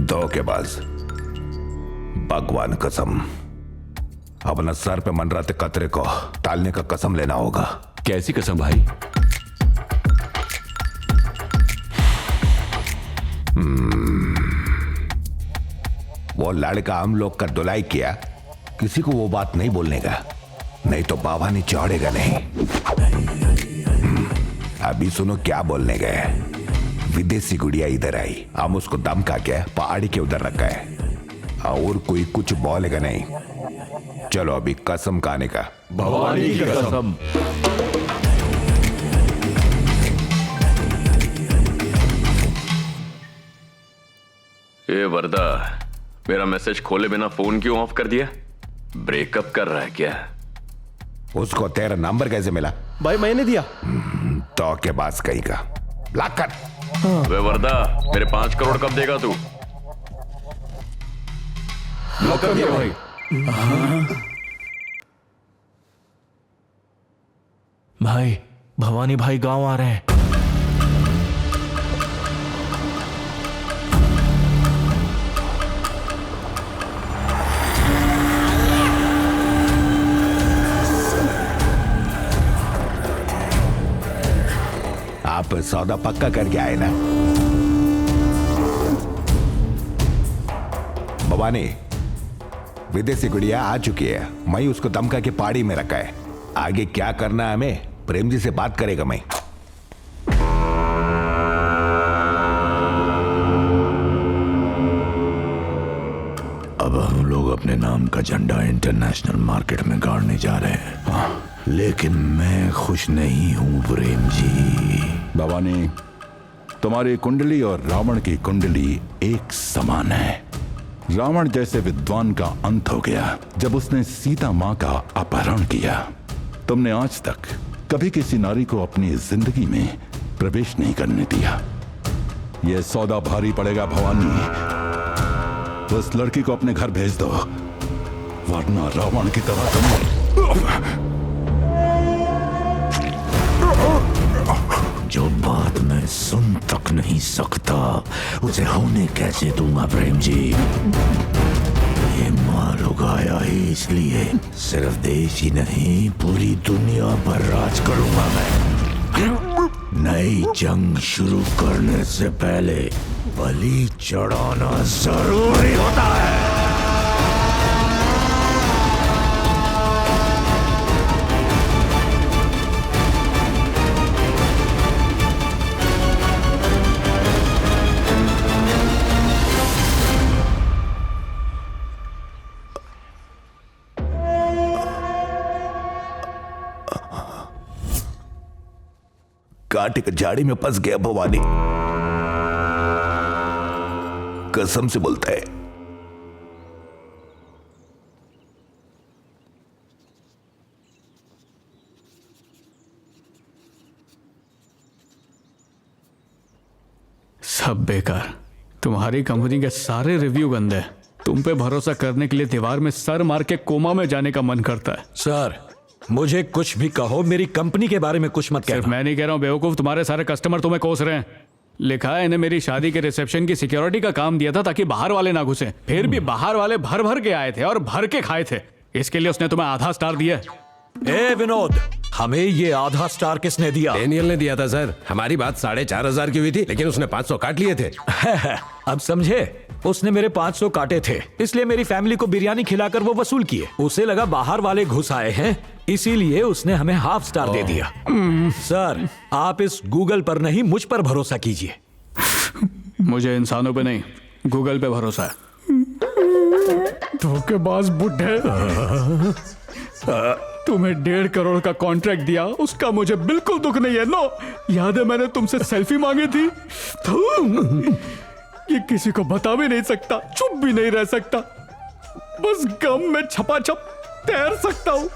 धोखेबाज, भगवान कसम, अपना सर पे मंडराते कतरे को टालने का कसम लेना होगा। कैसी कसम भाई? वो लड़का हम लोग का धुलाई किया, किसी को वो बात नहीं बोलने का, नहीं तो बाबा ने चढ़ेगा नहीं। अभी सुनो क्या बोलने गए। विदेशी गुड़िया इधर आई, हम उसको धमका के पहाड़ी के उधर रखा है, और कोई कुछ बोलेगा नहीं। चलो अभी कसम खाने का। भवानी की कसम। ए वरदा, मेरा मैसेज खोले बिना फोन क्यों ऑफ कर दिया? ब्रेकअप कर रहा है क्या? उसको तेरा नंबर कैसे मिला? भाई मैंने दिया। तो के पास कहीं का ब्लॉक कर। वे वरदा, मेरे 5 करोड़ कब देगा तू? ब्लॉक कर दिया भाई। भाई भवानी भाई गांव आ रहे हैं। आप सौदा पक्का करके आए ना? भवानी, विदेशी गुड़िया आ चुकी है, मैं उसको धमका के पहाड़ी में रखा है। आगे क्या करना है हमें प्रेम जी से बात करेगा मैं। अब हम लोग अपने नाम का झंडा इंटरनेशनल मार्केट में गाड़ने जा रहे हैं, लेकिन मैं खुश नहीं हूं प्रेम जी। भवानी, तुम्हारी कुंडली और रावण की कुंडली एक समान है। रावण जैसे विद्वान का अंत हो गया जब उसने सीता मां का अपहरण किया। तुमने आज तक कभी किसी नारी को अपनी जिंदगी में प्रवेश नहीं करने दिया। यह सौदा भारी पड़ेगा भवानी। उस लड़की को अपने घर भेज दो, वरना रावण की तरह तुम। जो बात मैं सुन तक नहीं सकता उसे होने कैसे दूंगा प्रेम जी? ये माल उगाया ही इसलिए सिर्फ देश ही नहीं पूरी दुनिया पर राज करूंगा मैं। नई जंग शुरू करने से पहले बलि चढ़ाना जरूरी होता है। कांटे के झाड़ी में फंस गया भवानी, कसम से बोलता है। सब बेकार। तुम्हारी कंपनी के सारे रिव्यू गंदे हैं। तुम पे भरोसा करने के लिए दीवार में सर मार के कोमा में जाने का मन करता है। सर, मुझे कुछ भी कहो, मेरी कंपनी के बारे में कुछ मत कहना। सिर्फ मैं नहीं कह रहा हूं बेवकूफ, तुम्हारे सारे कस्टमर तुम्हें कोस रहे हैं। लिखा है इन्हें मेरी शादी के रिसेप्शन की सिक्योरिटी का काम दिया था ताकि बाहर वाले ना घुसे। फिर भी बाहर वाले भर भर के आए थे और भर के खाए थे। इसके लिए उसने तुम्हें आधा स्टार दिया। ए विनोद, हमें ये आधा स्टार किसने दिया? डेनियल ने दिया था सर। हमारी बात 4,500 की हुई थी, लेकिन उसने 500 काट लिए थे। अब समझे? उसने मेरे 500 काटे थे, इसलिए मेरी फैमिली को बिरयानी खिलाकर वो वसूल किए। उसे लगा बाहर वाले घुस आए हैं, इसीलिए उसने हमें हाफ स्टार दे दिया। सर, आप इस गूगल पर नहीं मुझ पर भरोसा कीजिए। मुझे इंसानों पे नहीं, गूगल पे भरोसा है। धोखेबाज बुड्ढे, तुम्हें 1.5 करोड़ का कॉन्ट्रैक्ट दिया, उसका मुझे बिल्कुल दुख नहीं है। नो, याद है मैंने तुमसे सेल्फी मांगी थी? ये किसी को बता भी नहीं सकता, चुप भी नहीं रह सकता, बस गम में छपाछप तैर सकता हूं।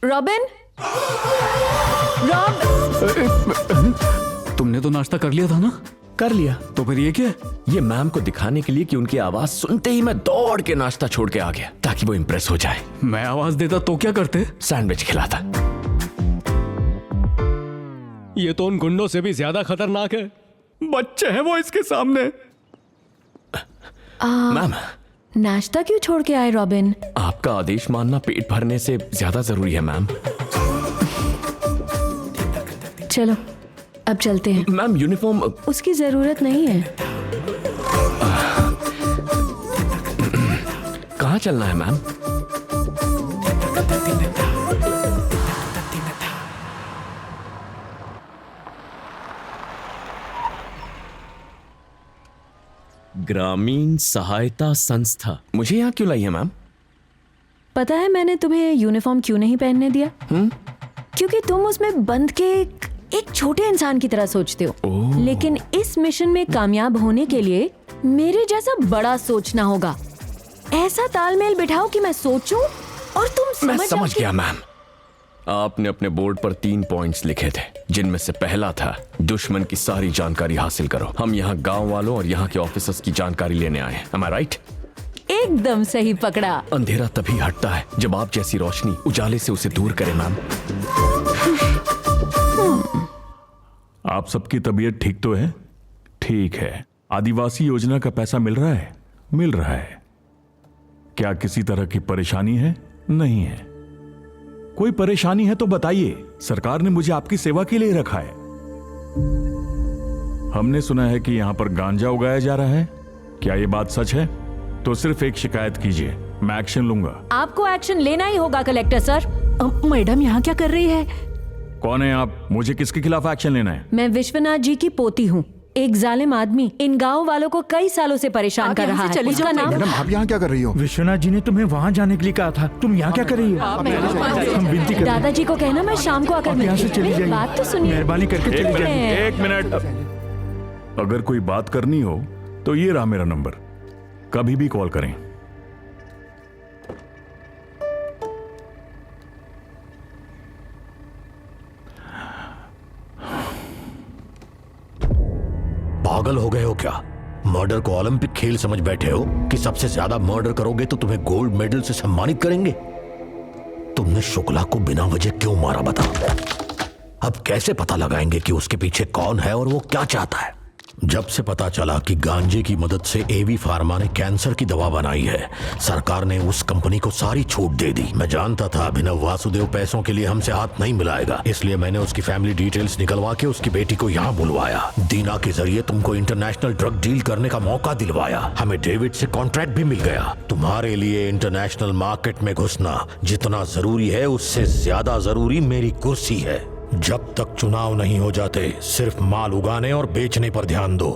रॉबिन, तुमने तो नाश्ता कर लिया था ना? कर लिया। तो फिर ये क्या है? ये मैम को दिखाने के लिए कि उनकी आवाज सुनते ही मैं दौड़ के नाश्ता छोड़ के आ गया ताकि वो इंप्रेस हो जाए। मैं आवाज देता तो क्या करते? सैंडविच खिलाता। ये तो उन गुंडों से भी ज्यादा खतरनाक है बच्चे हैं वो इसके सामने। मैम, नाश्ता क्यों छोड़ के आए रॉबिन? आपका आदेश मानना पेट भरने से ज्यादा जरूरी है मैम। चलो अब चलते हैं। मैम यूनिफॉर्म उसकी जरूरत नहीं है। कहाँ चलना है मैम? ग्रामीण सहायता संस्था। मुझे यहाँ क्यों लाई है मैम? पता है मैंने तुम्हें यूनिफॉर्म क्यों नहीं पहनने दिया? क्योंकि तुम उसमें बंद के एक छोटे इंसान की तरह सोचते हो। लेकिन इस मिशन में कामयाब होने के लिए मेरे जैसा बड़ा सोचना होगा। ऐसा तालमेल बिठाओ कि मैं सोचूं और तुम मैं समझ समझ गया मैम। आपने अपने बोर्ड पर 3 पॉइंट्स लिखे थे, जिनमें से पहला था दुश्मन की सारी जानकारी हासिल करो। हम यहाँ गांव वालों और यहाँ के ऑफिसर्स की जानकारी लेने आए हैं। Am I right? एकदम सही पकड़ा। अंधेरा तभी हटता है जब आप जैसी रोशनी उजाले से उसे दूर करे मैम। आप सबकी तबीयत ठीक तो है? ठीक है। आदिवासी योजना का पैसा मिल रहा है? मिल रहा है। क्या किसी तरह की परेशानी है? नहीं है। कोई परेशानी है तो बताइए, सरकार ने मुझे आपकी सेवा के लिए रखा है। हमने सुना है कि यहां पर गांजा उगाया जा रहा है। क्या यह बात सच है? तो सिर्फ एक शिकायत कीजिए, मैं एक्शन लूंगा। आपको एक्शन लेना ही होगा कलेक्टर सर। मैडम यहाँ क्या कर रही है? कौन है आप? मुझे किसके खिलाफ एक्शन लेना है? मैं विश्वनाथ जी की पोती हूँ। एक जालिम आदमी इन गांव वालों को कई सालों से परेशान कर रहा है। उसका नाम मैडम आप यहाँ क्या कर रही हो? विश्वनाथ जी ने तुम्हें वहाँ जाने के लिए कहा था, तुम यहाँ क्या कर रही हो? हम विनती कर दादाजी को कहना मैं शाम को आकर यहाँ से चली मेरी जाइए। बात तो सुनिए। मेहरबानी करके चली जाइए। एक मिनट। अगर कोई बात करनी हो तो ये रहा मेरा नंबर, कभी भी कॉल करें। पागल हो गए हो क्या? मर्डर को ओलंपिक खेल समझ बैठे हो कि सबसे ज्यादा मर्डर करोगे तो तुम्हें गोल्ड मेडल से सम्मानित करेंगे? तुमने शुक्ला को बिना वजह क्यों मारा बता? अब कैसे पता लगाएंगे कि उसके पीछे कौन है और वो क्या चाहता है? जब से पता चला कि गांजे की मदद से एवी फार्मा ने कैंसर की दवा बनाई है, सरकार ने उस कंपनी को सारी छूट दे दी। मैं जानता था अभिनव वासुदेव पैसों के लिए हमसे हाथ नहीं मिलाएगा, इसलिए मैंने उसकी फैमिली डिटेल्स निकलवा के उसकी बेटी को यहाँ बुलवाया। दीना के जरिए तुमको इंटरनेशनल ड्रग डील करने का मौका दिलवाया। हमें डेविड से कॉन्ट्रैक्ट भी मिल गया। तुम्हारे लिए इंटरनेशनल मार्केट में घुसना जितना जरूरी है उससे ज्यादा जरूरी मेरी कुर्सी है। जब तक चुनाव नहीं हो जाते सिर्फ माल उगाने और बेचने पर ध्यान दो।